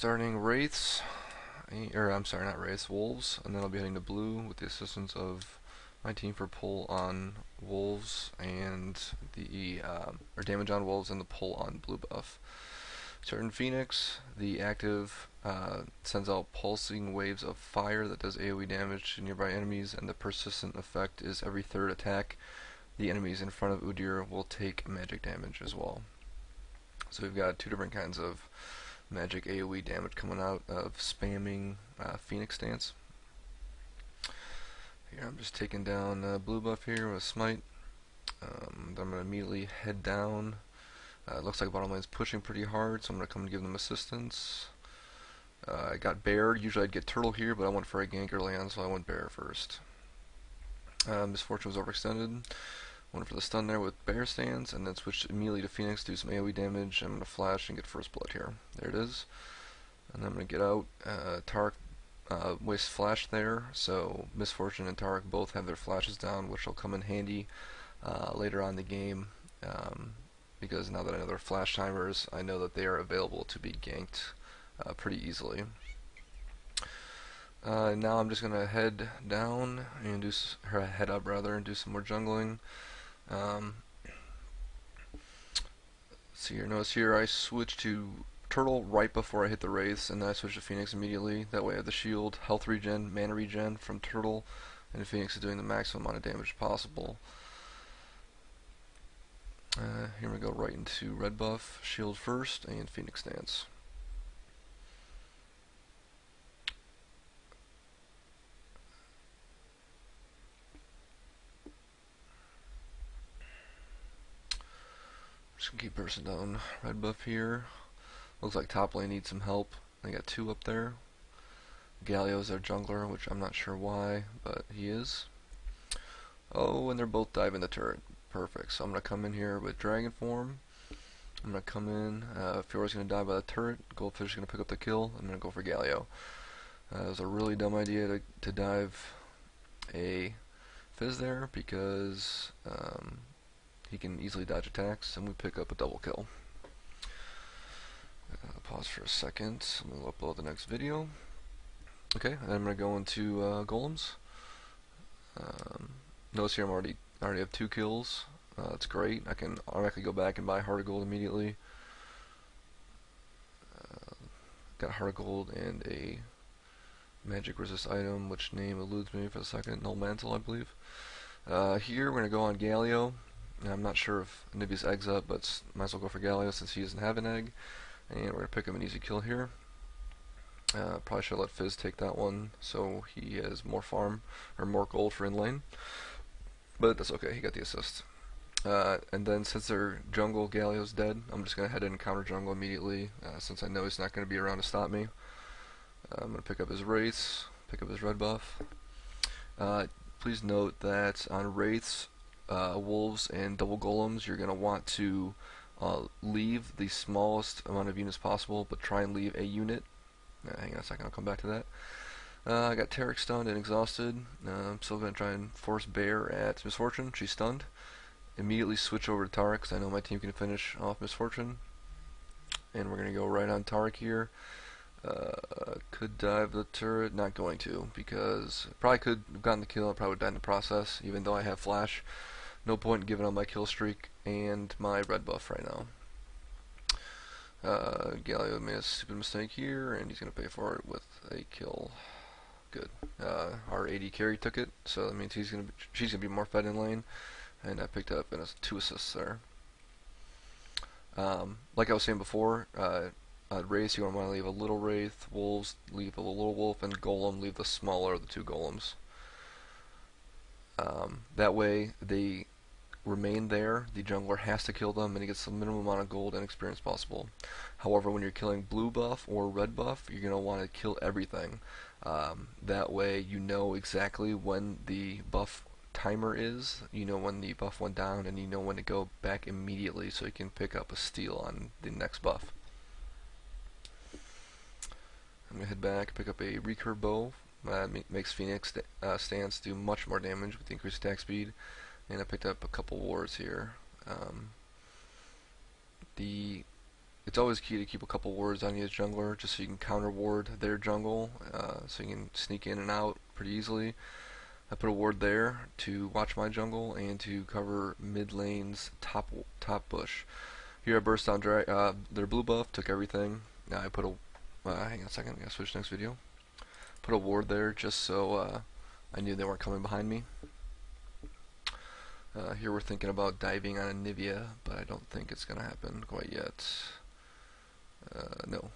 starting Wraiths, or I'm sorry, not Wraiths, Wolves, and then I'll be heading to blue with the assistance of my team for pull on Wolves and the or damage on Wolves and the pull on blue buff. Starting Phoenix, the active sends out pulsing waves of fire that does AoE damage to nearby enemies, and the persistent effect is every third attack the enemies in front of Udyr will take magic damage as well. So we've got two different kinds of magic AoE damage coming out of spamming Phoenix stance. Here I'm just taking down blue buff here with Smite. Then I'm going to immediately head down. It looks like bottom lane's pushing pretty hard, so I'm going to come and give them assistance. I got bear. Usually I'd get turtle here, but I went for a gank early on, so I went bear first. Misfortune was overextended. Went for the stun there with bear stance, and then switched immediately to Phoenix, do some AoE damage. I'm going to flash and get first blood here. There it is. And then I'm going to get out. Tarek wastes flash there, so Misfortune and Tarek both have their flashes down, which will come in handy later on in the game. Because now that I know they're flash timers, I know that they are available to be ganked pretty easily. Now I'm just going to head down and head up rather, and do some more jungling. See here, notice here I switch to turtle right before I hit the wraiths, and then I switch to Phoenix immediately. That way I have the shield, health regen, mana regen from turtle, and Phoenix is doing the maximum amount of damage possible. Here we go right into red buff, shield first, and Phoenix stance. Just gonna keep pressing down red buff here. Looks like top lane needs some help. They got two up there. Galio's their jungler, which I'm not sure why, but he is. Oh, and they're both diving the turret. Perfect. So I'm going to come in here with Dragon Form. I'm going to come in. Fiora's going to die by the turret. Goldfish is going to pick up the kill. I'm going to go for Galio. It was a really dumb idea to dive a Fizz there because he can easily dodge attacks, and we pick up a double kill. Pause for a second. I'm going to upload the next video. Okay, and I'm going to go into golems. Notice here I already have 2 kills. That's great. I can automatically go back and buy Heart of Gold immediately. Got Heart of Gold and a magic resist item, which name eludes me for a second. Null Mantle, I believe. Here we're going to go on Galio. I'm not sure if Nibi's egg's up, but might as well go for Galio since he doesn't have an egg. And we're going to pick up an easy kill here. Probably should let Fizz take that one so he has more farm or more gold for in lane. But that's okay, he got the assist. And then since their jungle Galio's dead, I'm just going to head in and counter jungle immediately since I know he's not going to be around to stop me. I'm going to pick up his wraiths, pick up his red buff. Please note that on wraiths, wolves, and double golems, you're going to want to leave the smallest amount of units possible, but try and leave a unit. Hang on a second, I'll come back to that. I got Tarek stunned and exhausted. I'm still going to try and force Bear at Misfortune. She's stunned. Immediately switch over to Tarek because I know my team can finish off Misfortune. And we're going to go right on Tarek here. Could dive the turret. Not going to because probably could have gotten the kill. I probably would die in the process even though I have flash. No point in giving up my kill streak and my red buff right now. Galio made a stupid mistake here, and he's going to pay for it with a kill. Good. Our AD carry took it, so that means she's going to be more fed in lane, and I picked up 2 assists there. Like I was saying before, Wraiths, you want to leave a little Wraith, Wolves, leave a little Wolf, and Golem, leave the smaller of the 2 Golems. That way, they remain there, the jungler has to kill them, and he gets the minimum amount of gold and experience possible. However, when you're killing blue buff or red buff, you're going to want to kill everything. That way you know exactly when the buff timer is, you know when the buff went down, and you know when to go back immediately so you can pick up a steal on the next buff. I'm going to head back, pick up a recurve bow. Makes Phoenix stance do much more damage with the increased attack speed. And I picked up a couple wards here. The it's always key to keep a couple wards on each jungler, just so you can counter ward their jungle, so you can sneak in and out pretty easily. I put a ward there to watch my jungle and to cover mid lane's top bush. Here I burst down their blue buff, took everything. Now I put a hang on a second, I gotta switch next video. Put a ward there just so I knew they weren't coming behind me. Here we're thinking about diving on a Nivea, but I don't think it's gonna happen quite yet. No.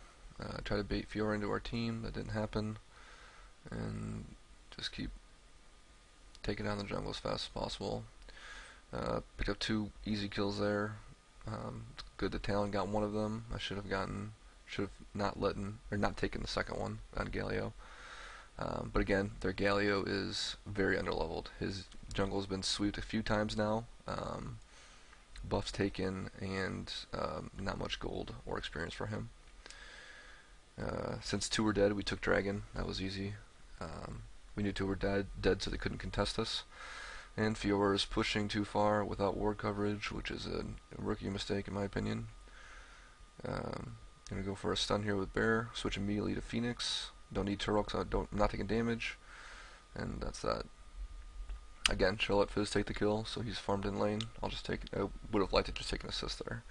Try to bait Fiora into our team, that didn't happen. And just keep taking down the jungle as fast as possible. Picked up 2 easy kills there. It's good that Talon got one of them. I should have not taken the second one on Galio. But again, their Galio is very underleveled. His jungle has been sweeped a few times now. Buffs taken, and not much gold or experience for him. Since 2 were dead, we took Dragon. That was easy. We knew 2 were dead, so they couldn't contest us. And Fiora is pushing too far without ward coverage, which is a rookie mistake in my opinion. Gonna go for a stun here with Bear. Switch immediately to Phoenix. Don't need turtle because I'm not taking damage. And that's that. Again, should let Fizz take the kill, so he's farmed in lane. I would have liked to just take an assist there.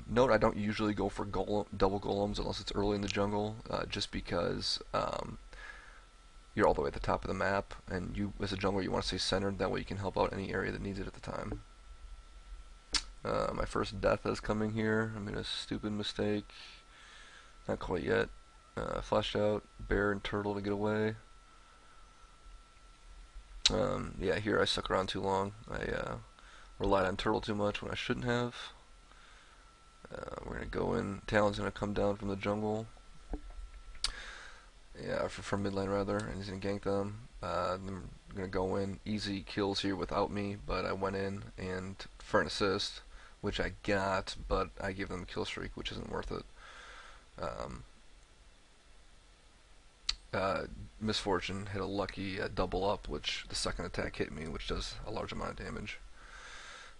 Note I don't usually go for double golems unless it's early in the jungle, just because you're all the way at the top of the map, and you, as a jungler, you want to stay centered. That way you can help out any area that needs it at the time. My first death is coming here. I made a stupid mistake. Not quite yet. Flashed out Bear and Turtle to get away. Yeah, here I stuck around too long. I relied on Turtle too much when I shouldn't have. We're gonna go in. Talon's gonna come down from the jungle. Yeah, from mid lane rather, and he's gonna gank them. I'm gonna go in. Easy kills here without me, but I went in and for an assist, which I got, but I gave them a kill streak, which isn't worth it. Misfortune hit a lucky double up, which the second attack hit me, which does a large amount of damage.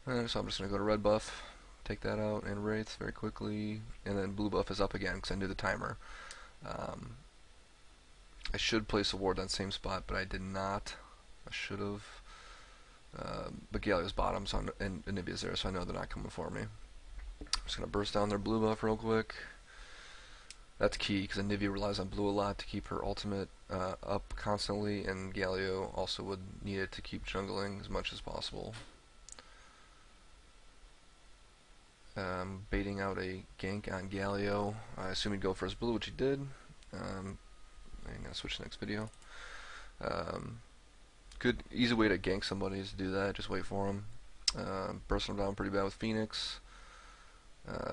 So I'm just gonna go to red buff, take that out, and wraiths very quickly, and then blue buff is up again because I knew the timer. I should place a ward on the same spot, but I did not. I should have. But Galio's bottom, so and Anivia's there, so I know they're not coming for me. I'm just gonna burst down their blue buff real quick. That's key because Anivia relies on blue a lot to keep her ultimate up constantly, and Galio also would need it to keep jungling as much as possible. Baiting out a gank on Galio. I assume he'd go for his blue, which he did. I'm gonna switch to the next video. Good, easy way to gank somebody is to do that. Just wait for him. Burst him down pretty bad with Phoenix.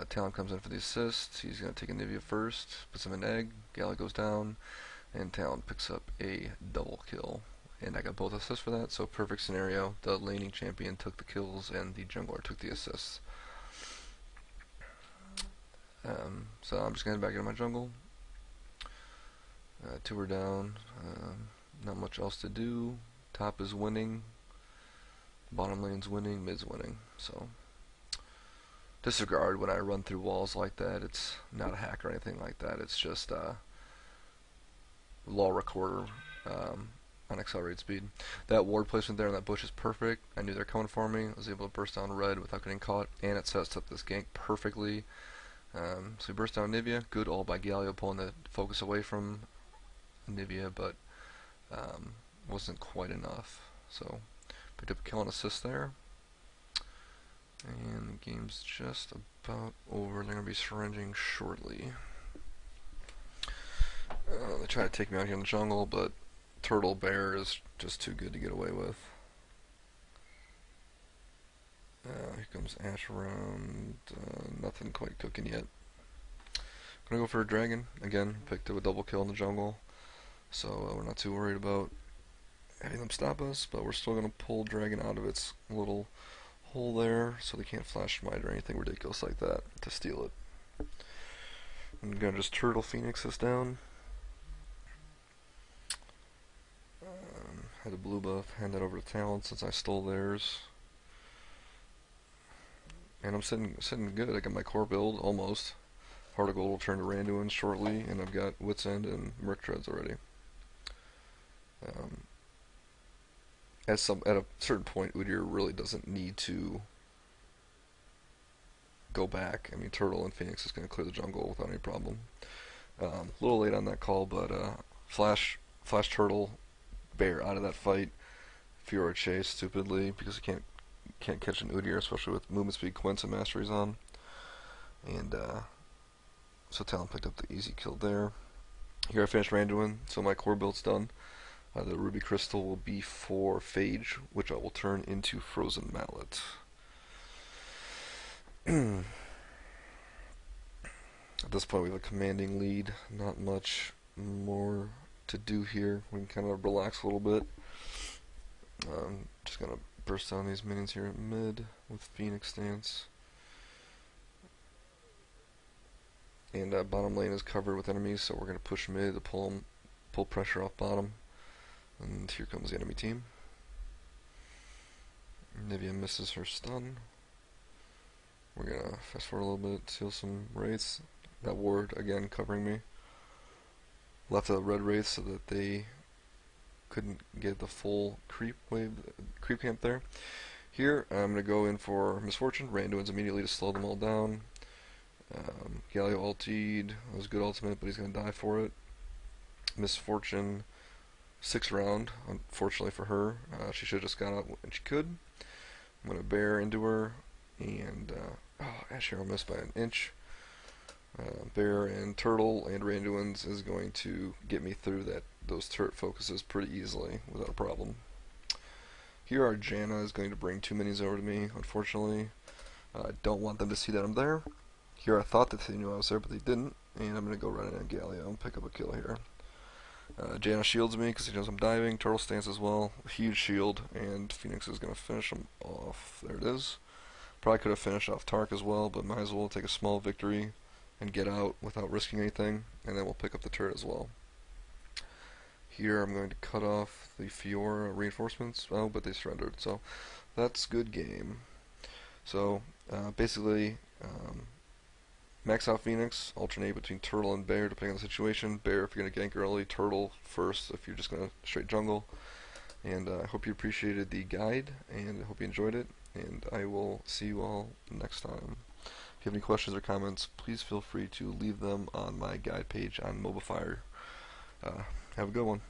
Talon comes in for the assist. He's going to take Anivia first, puts him in egg. Galio goes down, and Talon picks up a double kill. And I got both assists for that, so perfect scenario. The laning champion took the kills, and the jungler took the assists. So I'm just going to head back into my jungle. 2 are down. Not much else to do. Top is winning. Bottom lane's winning. Mid's winning. So disregard when I run through walls like that. It's not a hack or anything like that. It's just law recorder on accelerated speed. That ward placement there in that bush is perfect. I knew they're coming for me. I was able to burst down red without getting caught, and it sets up this gank perfectly. So we burst down Nivea. Good all by Galio pulling the focus away from Nivea, but wasn't quite enough. So picked up a kill and assist there. And the game's just about over. They're going to be syringing shortly. They try to take me out here in the jungle, but Turtle Bear is just too good to get away with. Here comes Ash around. Nothing quite cooking yet. Gonna go for a dragon. Again, picked up a double kill in the jungle. So we're not too worried about having them stop us, but we're still gonna pull dragon out of its little hole there, so they can't flash smite or anything ridiculous like that to steal it. I'm gonna just turtle Phoenix this down. Had a blue buff, hand that over to Talon since I stole theirs. And I'm sitting good. I got my core build almost. Heart of Gold will turn to Randuin shortly, and I've got Wit's End and Merc Treads already. Um, at a certain point, Udyr really doesn't need to go back. I mean, Turtle and Phoenix is going to clear the jungle without any problem. A little late on that call, but Flash Turtle Bear out of that fight. Fiora chase stupidly because he can't catch an Udyr, especially with movement speed, Quints, and masteries on. And so Talon picked up the easy kill there. Here I finished Randuin, so my core build's done. The Ruby Crystal will be for Phage, which I will turn into Frozen Mallet. At this point we have a commanding lead, not much more to do here. We can kind of relax a little bit. Just gonna burst down these minions here at mid with Phoenix Stance. And bottom lane is covered with enemies, so we're gonna push mid to pull pressure off bottom. And here comes the enemy team. Nivea misses her stun. We're gonna fast forward a little bit, seal some wraiths. That ward again covering me. Left a red wraith so that they couldn't get the full creep camp there. Here I'm gonna go in for Misfortune. Randuin's immediately to slow them all down. Galio ultied. That was a good ultimate, but he's gonna die for it. Misfortune 6th round, unfortunately for her. She should have just got out when she could. I'm gonna bear into her, and Ash Arrow missed by an inch. Bear and Turtle and Randuin's is going to get me through those turret focuses pretty easily without a problem. Here our Janna is going to bring 2 minis over to me, unfortunately. I don't want them to see that I'm there. Here I thought that they knew I was there, but they didn't, and I'm going to go run in on Galio and pick up a kill here. Janna shields me because he knows I'm diving. Turtle stance as well. Huge shield, and Phoenix is going to finish him off. There it is. Probably could have finished off Tark as well, but might as well take a small victory and get out without risking anything, and then we'll pick up the turret as well. Here I'm going to cut off the Fiora reinforcements. Oh, but they surrendered, so that's good game. So basically, max out Phoenix, alternate between Turtle and Bear depending on the situation. Bear if you're going to gank early, Turtle first if you're just going to straight jungle. And I hope you appreciated the guide, and I hope you enjoyed it, and I will see you all next time. If you have any questions or comments, please feel free to leave them on my guide page on Mobifier. Have a good one.